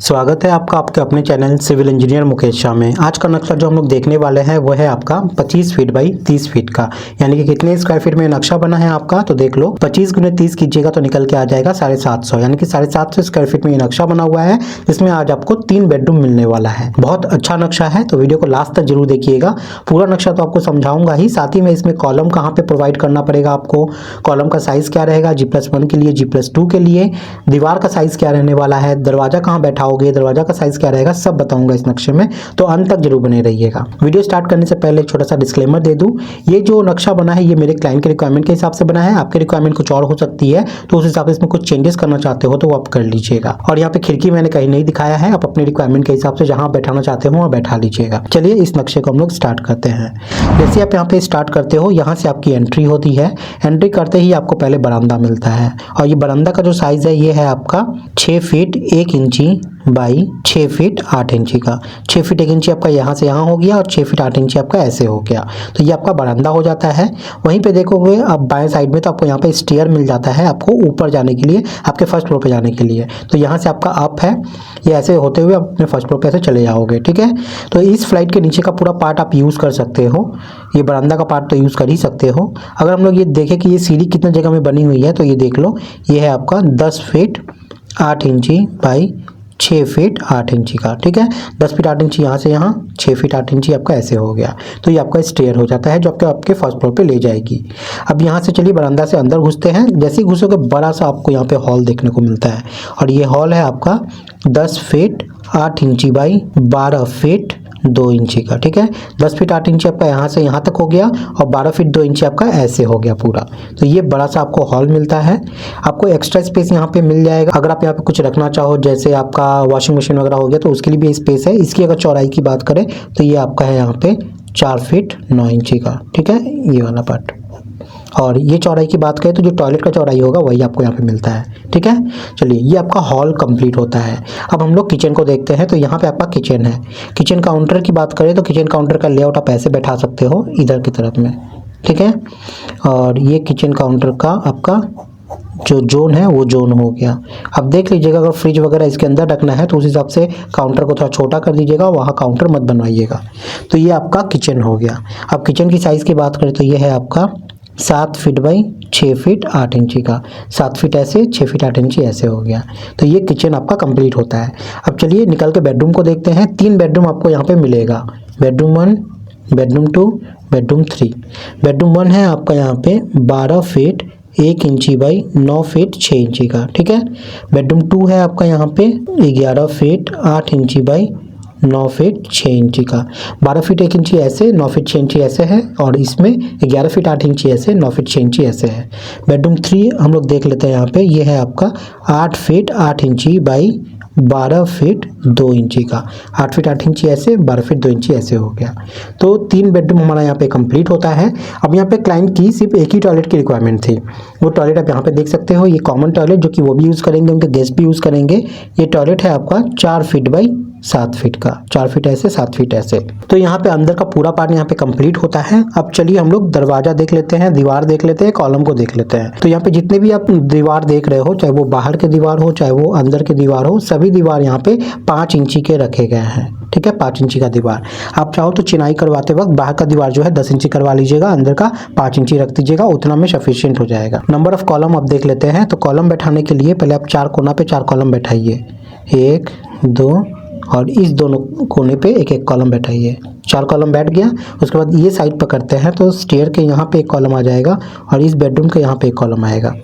स्वागत है आपका आपके अपने channel civil engineer Mukesh Shah में। आज का नक्शा जो हम लोग देखने वाले हैं वो है आपका 25 फीट बाई 30 फीट का, यानी कि कितने स्क्वायर फीट में नक्शा बना है आपका। तो देख लो 25 गुने 30 कीजिएगा तो निकल के आ जाएगा 750, यानी कि 750 स्क्वायर फीट में ये नक्शा बना हुआ है, जिसमें आज आपको 3 बेडरूम मिलने वाला है। बहुत अच्छा नक्शा है, तो वीडियो को लास्ट तक जरूर देखिएगा। पूरा नक्शा तो आपको समझाऊंगा ही, साथ ही में इसमें कॉलम कहाँ पे प्रोवाइड करना पड़ेगा आपको, कॉलम का साइज क्या रहेगा G+1 के लिए, G+2 के लिए, दीवार का साइज क्या रहने वाला है, दरवाजा कहाँ बैठाओगे, दरवाजा का साइज क्या रहेगा, सब बताऊंगा इस नक्शे में। तो अंत तक जरूर बने रहिएगा। वीडियो स्टार्ट करने से पहले एक छोटा सा डिस्क्लेमर दे दूं, ये जो नक्शा बना है ये मेरे क्लाइंट के रिक्वायरमेंट के हिसाब से बना है। आपके रिक्वायरमेंट कुछ और हो सकती है, तो उस हिसाब से इसमें कुछ चेंजेस करना चाहते हो तो वो आप कर लीजिएगा। और यहाँ पे खिड़की मैंने कहीं नहीं दिखाया है, आप अपने रिक्वायरमेंट के हिसाब से जहां बैठाना चाहते हो वहां बैठा लीजिएगा। चलिए इस नक्शे को हम लोग स्टार्ट करते हैं। जैसे आप यहाँ पे स्टार्ट करते हो, यहाँ से आपकी एंट्री होती है। एंट्री करते ही आपको पहले बरामदा मिलता है, और ये बरामदा का जो साइज है ये है आपका 6 फीट 1 इंची बाई 6 फीट 8 इंची का। 6 फीट 1 इंची आपका यहाँ से यहाँ हो गया, और 6 फीट 8 इंची आपका ऐसे हो गया। तो ये आपका बरामदा हो जाता है। वहीं पे देखोगे आप बाएं साइड में, तो आपको यहाँ पे स्टेयर मिल जाता है आपको ऊपर जाने के लिए, आपके फर्स्ट फ्लोर पे जाने के लिए। तो यहाँ से आपका अप है, ये ऐसे होते हुए आप अपने फर्स्ट फ्लोर पे ऐसे चले जाओगे, ठीक है। तो इस फ्लाइट के नीचे का पूरा पार्ट आप यूज़ कर सकते हो, ये बरामदा का पार्ट तो यूज़ कर ही सकते हो। अगर हम लोग ये देखें कि ये सीढ़ी कितने जगह में बनी हुई है, तो ये देख लो, ये है आपका 10 फीट 8 इंची बाई 6 फीट 8 इंची का, ठीक है। 10 फीट 8 इंची यहाँ से यहाँ, 6 फीट 8 इंची आपका ऐसे हो गया। तो ये आपका स्टेयर हो जाता है जो आपके फर्स्ट फ्लोर पे ले जाएगी। अब यहाँ से चलिए बरामदा से अंदर घुसते हैं। जैसे ही घुसोगे बड़ा सा आपको यहाँ पे हॉल देखने को मिलता है, और ये हॉल है आपका 10 फीट 8 इंची बाई 12 फीट 2 इंची का, ठीक है। 10 फीट 8 इंची आपका यहाँ से यहाँ तक हो गया, और 12 फीट 2 इंची आपका ऐसे हो गया पूरा। तो ये बड़ा सा आपको हॉल मिलता है। आपको एक्स्ट्रा स्पेस यहाँ पे मिल जाएगा, अगर आप यहाँ पे कुछ रखना चाहो, जैसे आपका वॉशिंग मशीन वगैरह हो गया, तो उसके लिए भी स्पेस है। इसकी अगर चौड़ाई की बात करें तो ये आपका है यहाँ पे 4 फीट 9 इंची का, ठीक है, ये वाला पार्ट। और ये चौड़ाई की बात करें तो जो टॉयलेट का चौड़ाई होगा वही आपको यहाँ पे मिलता है, ठीक है। चलिए ये आपका हॉल कंप्लीट होता है। अब हम लोग किचन को देखते हैं। तो यहाँ पे आपका किचन है। किचन काउंटर की बात करें तो किचन काउंटर का लेआउट आप ऐसे बैठा सकते हो इधर की तरफ में, ठीक है। और ये किचन काउंटर का आपका जो जोन है वो जोन हो गया। अब देख लीजिएगा, अगर फ्रिज वगैरह इसके अंदर रखना है तो उस हिसाब से काउंटर को थोड़ा छोटा कर दीजिएगा, वहाँ काउंटर मत बनवाइएगा। तो ये आपका किचन हो गया। अब किचन की साइज़ की बात करें तो ये है आपका 7 फीट बाई 6 फीट 8 इंची का। 7 फीट ऐसे, 6 फीट 8 इंची ऐसे हो गया। तो ये किचन आपका कंप्लीट होता है। अब चलिए निकल के बेडरूम को देखते हैं। 3 बेडरूम आपको यहाँ पे मिलेगा, बेडरूम 1, बेडरूम 2, बेडरूम 3। बेडरूम 1 है आपका यहाँ पे 12 फीट 1 इंची बाई 9 फीट 6 इंची का, ठीक है। बेडरूम 2 है आपका यहाँ पे 11 फीट 8 इंची बाई 9 फीट 6 इंची का। 12 फीट 1 इंची ऐसे, 9 फीट 6 इंची ऐसे है, और इसमें 11 फीट 8 इंची ऐसे, 9 फीट 6 इंची ऐसे है। बेडरूम 3 हम लोग देख लेते हैं यहाँ पे, ये है आपका 8 फीट 8 इंची बाई 12 फीट 2 इंची का। 8 फीट 8 इंची ऐसे, 12 फीट 2 इंची ऐसे हो गया। तो 3 बेडरूम हमारा यहाँ पे कंप्लीट होता है। अब यहाँ पे क्लाइंट की सिर्फ एक ही टॉयलेट की रिक्वायरमेंट थी। वो टॉयलेट आप यहाँ पे देख सकते हो, ये कॉमन टॉयलेट जो कि वो भी यूज़ करेंगे, उनके गेस्ट भी यूज़ करेंगे। ये टॉयलेट है आपका 4 फीट बाई 7 फीट का, 4 फीट ऐसे 7 फीट ऐसे। तो यहाँ पे अंदर का पूरा पार्ट यहाँ पे कंप्लीट होता है। अब चलिए हम लोग दरवाजा देख लेते हैं, दीवार देख लेते हैं, कॉलम को देख लेते हैं। तो यहाँ पे जितने भी आप दीवार देख रहे हो, चाहे वो बाहर के दीवार हो चाहे वो अंदर के दीवार हो, सभी दीवार यहाँ पे 5 इंची के रखे गए हैं, ठीक है। 5 इंची का दीवार। आप चाहो तो चिनाई करवाते वक्त बाहर का दीवार जो है 10 इंची करवा लीजिएगा, अंदर का 5 इंची रख दीजिएगा, उतना में सफिशियंट हो जाएगा। नंबर ऑफ कॉलम आप देख लेते हैं। तो कॉलम बैठाने के लिए पहले आप 4 कोना पे 4 कॉलम बैठाइए, 1 2, और इस दोनों कोने पे एक एक कॉलम बैठाइए। 4 कॉलम बैठ गया। उसके बाद ये साइड पकड़ते हैं तो स्टेयर के यहाँ पे एक कॉलम आ जाएगा, और इस बेडरूम के यहाँ पे एक कॉलम आएगा।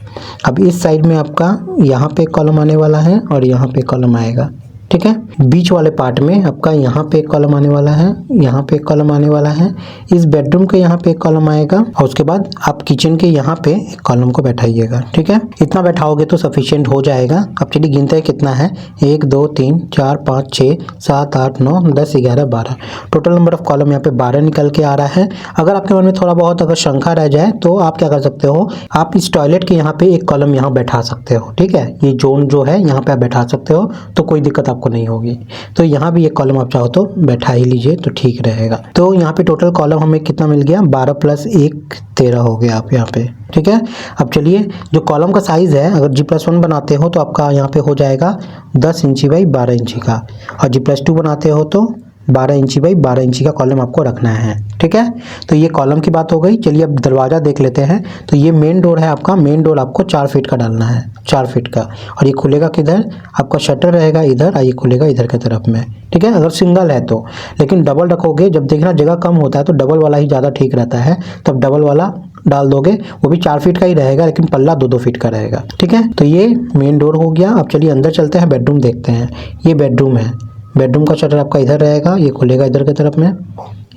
अब इस साइड में आपका यहाँ पे एक कॉलम आने वाला है, और यहाँ पे एक कॉलम आएगा, ठीक है। बीच वाले पार्ट में आपका यहाँ पे एक कॉलम आने वाला है, यहाँ पे एक कॉलम आने वाला है, इस बेडरूम के यहाँ पे एक कॉलम आएगा, और उसके बाद आप किचन के यहाँ पे एक कॉलम को बैठाइएगा, ठीक है। इतना बैठाओगे तो सफिशिएंट हो जाएगा। अब चलिए गिनते हैं कितना है, 1 2 3 4 5 6 7 8 9 10 11 12। टोटल नंबर ऑफ कॉलम यहाँ पे 12 निकल के आ रहा है। अगर आपके मन में थोड़ा बहुत अगर शंका रह जाए तो आप क्या कर सकते हो, आप इस टॉयलेट के यहाँ पे एक कॉलम यहाँ बैठा सकते हो, ठीक है। ये जोन जो है यहाँ पे आप बैठा सकते हो, तो कोई दिक्कत आपको नहीं होगी। तो यहाँ भी एक कॉलम आप चाहो तो बैठा ही लीजिए तो ठीक रहेगा। तो यहाँ पे टोटल कॉलम हमें कितना मिल गया, 12 + 1 13 हो गया आप यहाँ पे, ठीक है। अब चलिए जो कॉलम का साइज़ है, अगर G+1 बनाते हो तो आपका यहाँ पे हो जाएगा 10 इंची बाई 12 इंची का, और G+2 बनाते हो तो 12 इंची बाई 12 इंची का कॉलम आपको रखना है, ठीक है। तो ये कॉलम की बात हो गई। चलिए अब दरवाज़ा देख लेते हैं। तो ये मेन डोर है आपका, मेन डोर आपको 4 फीट का डालना है, 4 फीट का, और ये खुलेगा किधर, आपका शटर रहेगा इधर, और ये खुलेगा इधर की तरफ में, ठीक है, अगर सिंगल है तो। लेकिन डबल रखोगे, जब देखना जगह कम होता है तो डबल वाला ही ज़्यादा ठीक रहता है, तब डबल वाला डाल दोगे, वो भी 4 फीट का ही रहेगा, लेकिन पल्ला 2-2 फीट का रहेगा, ठीक है। तो ये मेन डोर हो गया। अब चलिए अंदर चलते हैं, बेडरूम देखते हैं। ये बेडरूम है, बेडरूम का शटर आपका इधर रहेगा, ये खुलेगा इधर की तरफ में।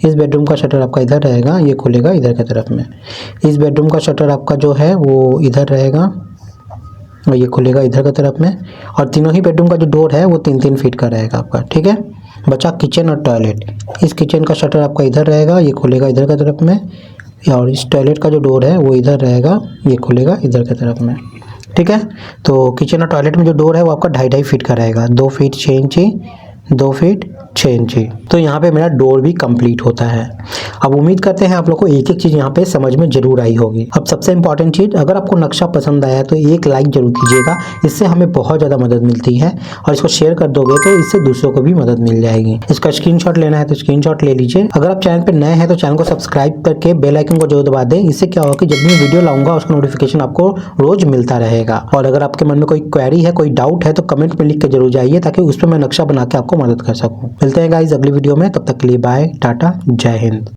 इस बेडरूम का शटर आपका इधर रहेगा, ये खुलेगा इधर की तरफ में। इस बेडरूम का शटर आपका जो है वो इधर रहेगा, और ये खुलेगा इधर की तरफ में। और तीनों ही बेडरूम का जो डोर है वो 3-3 फीट का रहेगा आपका, ठीक है। बचा किचन और टॉयलेट। इस किचन का शटर आपका इधर रहेगा, ये खुलेगा इधर की तरफ में, और इस टॉयलेट का जो डोर है वो इधर रहेगा, ये खुलेगा इधर की तरफ में, ठीक है। तो किचन और टॉयलेट में जो डोर है वो आपका 2.5 फीट का रहेगा, 2 फीट 6 इंची, 2 फीट 6 इंची। तो यहाँ पे मेरा डोर भी कंप्लीट होता है। अब उम्मीद करते हैं आप लोग को एक एक चीज़ यहाँ पे समझ में जरूर आई होगी। अब सबसे इंपॉर्टेंट चीज़, अगर आपको नक्शा पसंद आया तो एक लाइक जरूर कीजिएगा, इससे हमें बहुत ज़्यादा मदद मिलती है, और इसको शेयर कर दोगे तो इससे दूसरों को भी मदद मिल जाएगी। इसका स्क्रीनशॉट लेना है तो स्क्रीनशॉट ले लीजिए। अगर आप चैनल पर नए हैं तो चैनल को सब्सक्राइब करके बेल आइकन को जरूर दबा दें। इससे क्या होगा कि जब भी वीडियो लाऊंगा उसका नोटिफिकेशन आपको रोज मिलता रहेगा। और अगर आपके मन में कोई क्वेरी है, कोई डाउट है, तो कमेंट में लिख के जरूर जाइए, ताकि उस पर मैं नक्शा बना के आपको मदद कर सकूँ। मिलते हैं गाइस अगली वीडियो में, तब तक के लिए बाय, टाटा, जय हिंद।